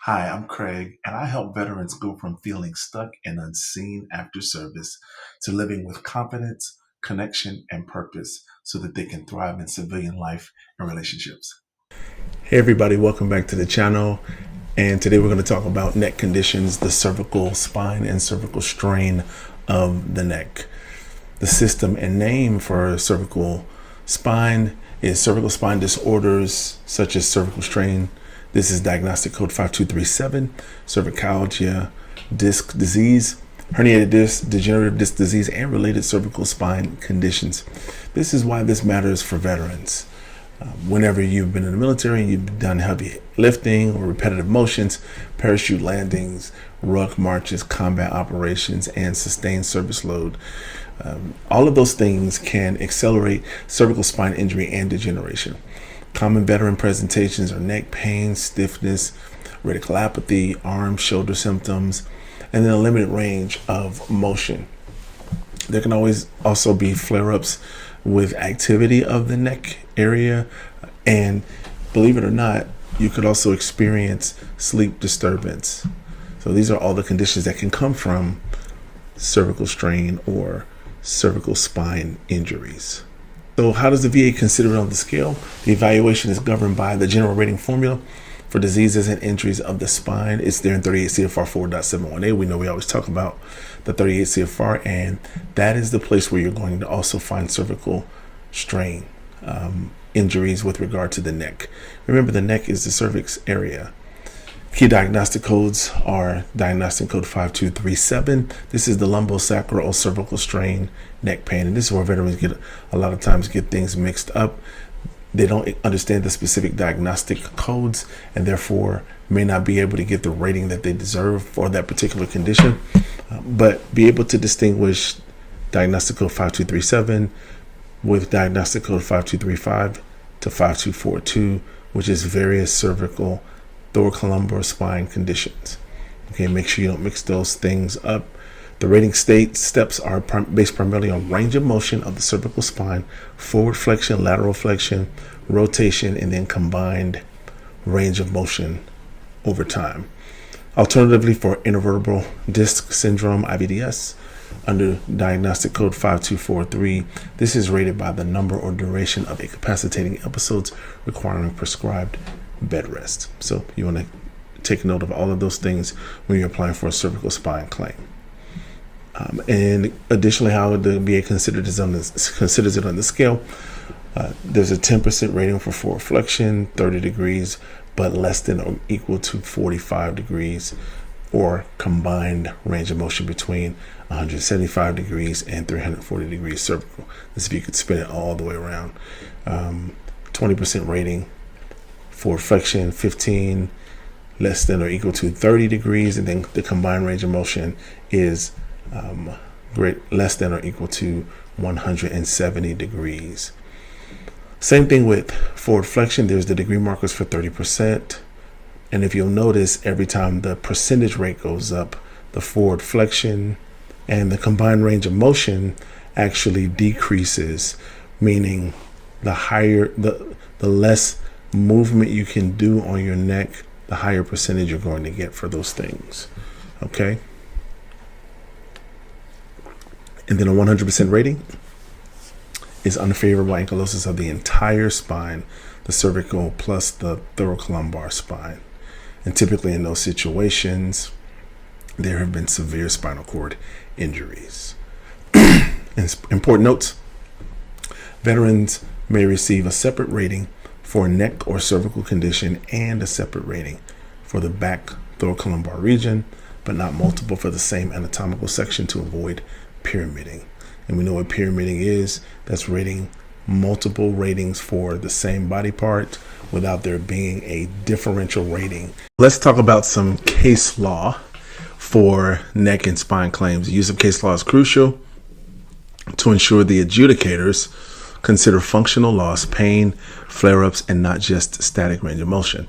Hi, I'm Craig, and I help veterans go from feeling stuck and unseen after service to living with confidence, connection, and purpose so that they can thrive in civilian life and relationships. Hey, everybody, welcome back to the channel. And today we're going to talk about neck conditions, the cervical spine and cervical strain of the neck. The system and name for cervical spine is cervical spine disorders such as cervical strain. This is Diagnostic Code 5237, Cervicalgia, disc disease, herniated disc, degenerative disc disease, and related cervical spine conditions. This is why this matters for veterans. Whenever you've been in the military and you've done heavy lifting or repetitive motions, parachute landings, ruck marches, combat operations, and sustained service load, all of those things can accelerate cervical spine injury and degeneration. Common veteran presentations are neck pain, stiffness, radiculopathy, arm, shoulder symptoms, and then a limited range of motion. There can always also be flare-ups with activity of the neck area, and believe it or not, you could also experience sleep disturbance. So these are all the conditions that can come from cervical strain or cervical spine injuries. So how does the VA consider it on the scale? The evaluation is governed by the general rating formula for diseases and injuries of the spine. It's there in 38 CFR 4.718. We know we always talk about the 38 CFR, and that is the place where you're going to also find cervical strain injuries with regard to the neck. Remember, the neck is the cervix area. Key diagnostic codes are Diagnostic Code 5237. This is the lumbosacral cervical strain neck pain. And this is where veterans a lot of times get things mixed up. They don't understand the specific diagnostic codes and therefore may not be able to get the rating that they deserve for that particular condition, but be able to distinguish Diagnostic Code 5237 with Diagnostic Code 5235 to 5242, which is various cervical thoracolumbar spine conditions. Okay, make sure you don't mix those things up. The rating steps are based primarily on range of motion of the cervical spine, forward flexion, lateral flexion, rotation, and then combined range of motion over time. Alternatively, for intervertebral disc syndrome, IVDS, under Diagnostic Code 5243, this is rated by the number or duration of incapacitating episodes requiring prescribed bed rest. So you want to take note of all of those things when you're applying for a cervical spine claim. And additionally, how the VA considers it on the scale. There's a 10% rating for forward flexion, 30 degrees, but less than or equal to 45 degrees, or combined range of motion between 175 degrees and 340 degrees cervical. This if you could spin it all the way around. 20% rating for flexion, 15 less than or equal to 30 degrees, and then the combined range of motion is less than or equal to 170 degrees. Same thing with forward flexion. There's the degree markers for 30%. And if you'll notice, every time the percentage rate goes up, the forward flexion and the combined range of motion actually decreases, meaning the less movement you can do on your neck, the higher percentage you're going to get for those things. Okay? And then a 100% rating is unfavorable ankylosis of the entire spine, the cervical plus the thoracolumbar spine. And typically in those situations, there have been severe spinal cord injuries. And important notes, veterans may receive a separate rating for a neck or cervical condition and a separate rating for the back thoracolumbar region, but not multiple for the same anatomical section to avoid pyramiding. And we know what pyramiding is. That's rating multiple ratings for the same body part without there being a differential rating. Let's talk about some case law for neck and spine claims. The use of case law is crucial to ensure the adjudicators consider functional loss, pain, flare-ups, and not just static range of motion.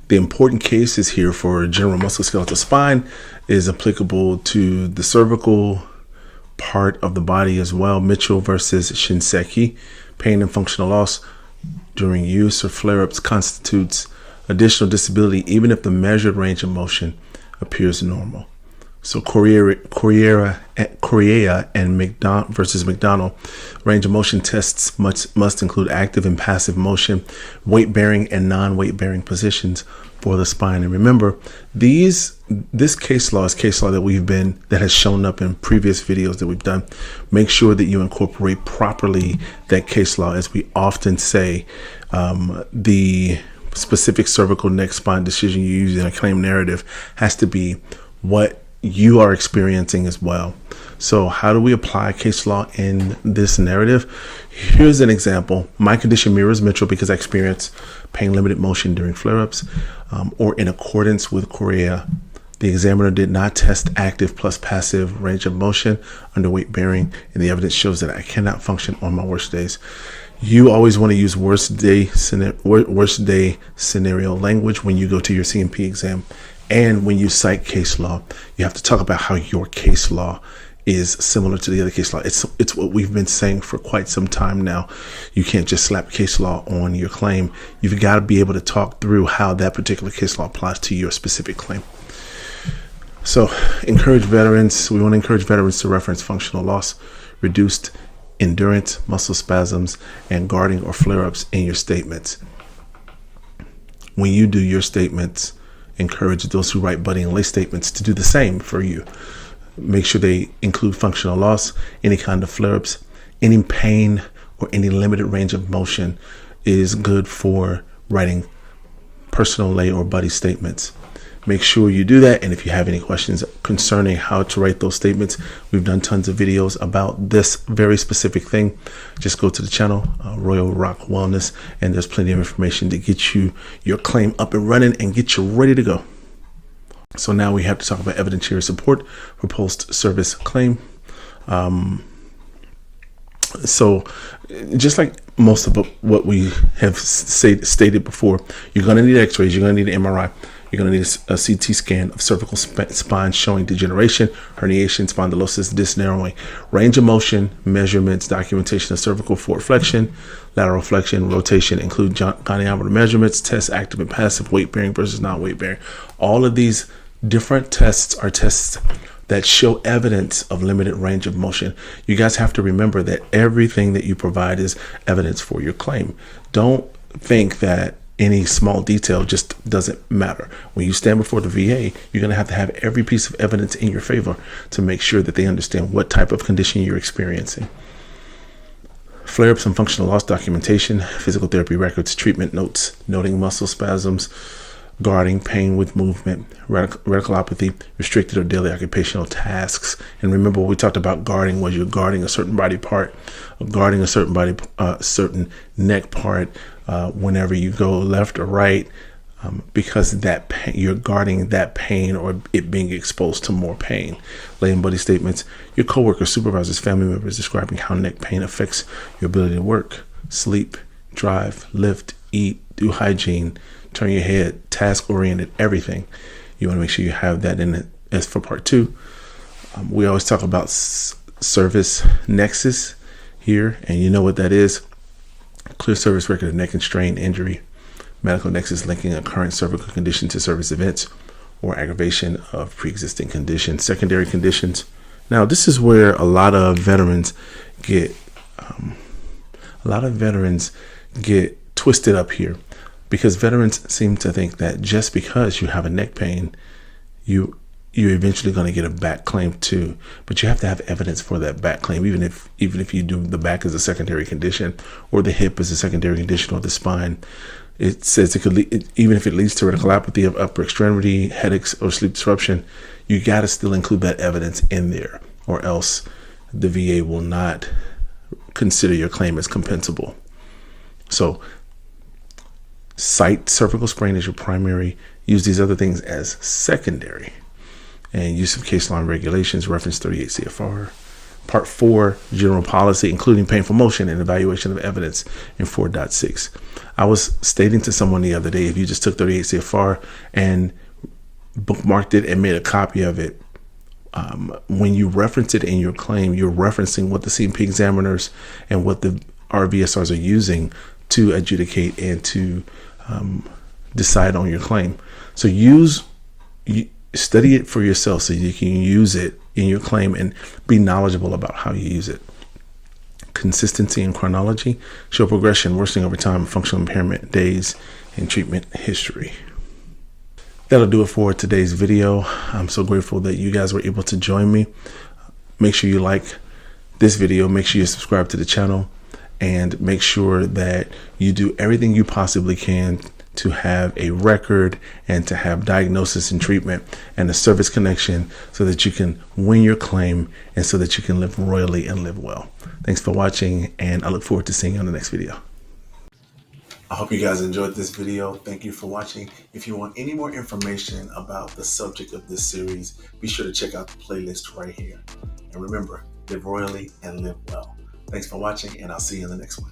The important cases here for general musculoskeletal spine is applicable to the cervical part of the body as well. Mitchell versus Shinseki. Pain and functional loss during use or flare-ups constitutes additional disability even if the measured range of motion appears normal. So Correia and McDonald versus McDonald range of motion tests must include active and passive motion, weight bearing and non-weight bearing positions for the spine. And remember, this case law is case law that has shown up in previous videos that we've done. Make sure that you incorporate properly that case law. As we often say, the specific cervical neck spine decision you use in a claim narrative has to be what you are experiencing as well. So how do we apply case law in this narrative? Here's an example. My condition mirrors Mitchell because I experience pain limited motion during flare-ups, or in accordance with Correia, the examiner did not test active plus passive range of motion under weight bearing, and the evidence shows that I cannot function on my worst days. You always want to use worst day scenario language when you go to your C&P exam. And when you cite case law, you have to talk about how your case law is similar to the other case law. It's what we've been saying for quite some time now. You can't just slap case law on your claim. You've got to be able to talk through how that particular case law applies to your specific claim. So we want to encourage veterans to reference functional loss, reduced endurance, muscle spasms, and guarding or flare-ups in your statements. When you do your statements, encourage those who write buddy and lay statements to do the same for you. Make sure they include functional loss, any kind of flare-ups, any pain, or any limited range of motion is good for writing personal lay or buddy statements. Make sure you do that. And if you have any questions concerning how to write those statements, we've done tons of videos about this very specific thing. Just go to the channel, Royal Rock Wellness, and there's plenty of information to get you your claim up and running and get you ready to go. So now we have to talk about evidentiary support for post-service claim. So just like most of what we have stated before, you're going to need x-rays, you're going to need an MRI. You're going to need a CT scan of cervical spine showing degeneration, herniation, spondylosis, disc narrowing, range of motion, measurements, documentation of cervical forward flexion, lateral flexion, rotation, include goniometer measurements, test active and passive, weight bearing versus non-weight bearing. All of these different tests are tests that show evidence of limited range of motion. You guys have to remember that everything that you provide is evidence for your claim. Don't think that any small detail just doesn't matter. When you stand before the VA, you're going to have every piece of evidence in your favor to make sure that they understand what type of condition you're experiencing. Flare-ups and functional loss documentation, physical therapy records, treatment notes, noting muscle spasms, guarding pain with movement, radiculopathy, restricted or daily occupational tasks. And remember, what we talked about guarding was you're guarding a certain body part, guarding a certain neck part whenever you go left or right, because that pain, you're guarding that pain or it being exposed to more pain. Lay and buddy statements, your coworkers, supervisors, family members describing how neck pain affects your ability to work, sleep, drive, lift, eat, do hygiene, turn your head, task-oriented, everything. You want to make sure you have that in it. As for part 2, we always talk about service nexus here, and you know what that is. Clear service record of neck and strain injury, medical nexus linking a current cervical condition to service events or aggravation of pre-existing conditions. Secondary conditions. Now, this is where a lot of veterans get twisted up here, because veterans seem to think that just because you have a neck pain, you're eventually going to get a back claim too. But you have to have evidence for that back claim, even if you do the back as a secondary condition, or the hip as a secondary condition, or the spine. It says it could even if it leads to radiculopathy of upper extremity, headaches, or sleep disruption, you got to still include that evidence in there, or else the VA will not consider your claim as compensable. So cite cervical sprain as your primary, use these other things as secondary, and use of case law and regulations, reference 38 CFR. Part 4, general policy, including painful motion and evaluation of evidence in 4.6. I was stating to someone the other day, if you just took 38 CFR and bookmarked it and made a copy of it, when you reference it in your claim, you're referencing what the C&P examiners and what the RVSRs are using to adjudicate and to decide on your claim. So study it for yourself so you can use it in your claim and be knowledgeable about how you use it. Consistency and chronology show progression, worsening over time, functional impairment, days, and treatment history. That'll do it for today's video. I'm so grateful that you guys were able to join me. Make sure you like this video. Make sure you subscribe to the channel, and make sure that you do everything you possibly can to have a record and to have diagnosis and treatment and a service connection so that you can win your claim and so that you can live royally and live well. Thanks for watching, and I look forward to seeing you on the next video. I hope you guys enjoyed this video. Thank you for watching. If you want any more information about the subject of this series, be sure to check out the playlist right here. And remember, live royally and live well. Thanks for watching, and I'll see you in the next one.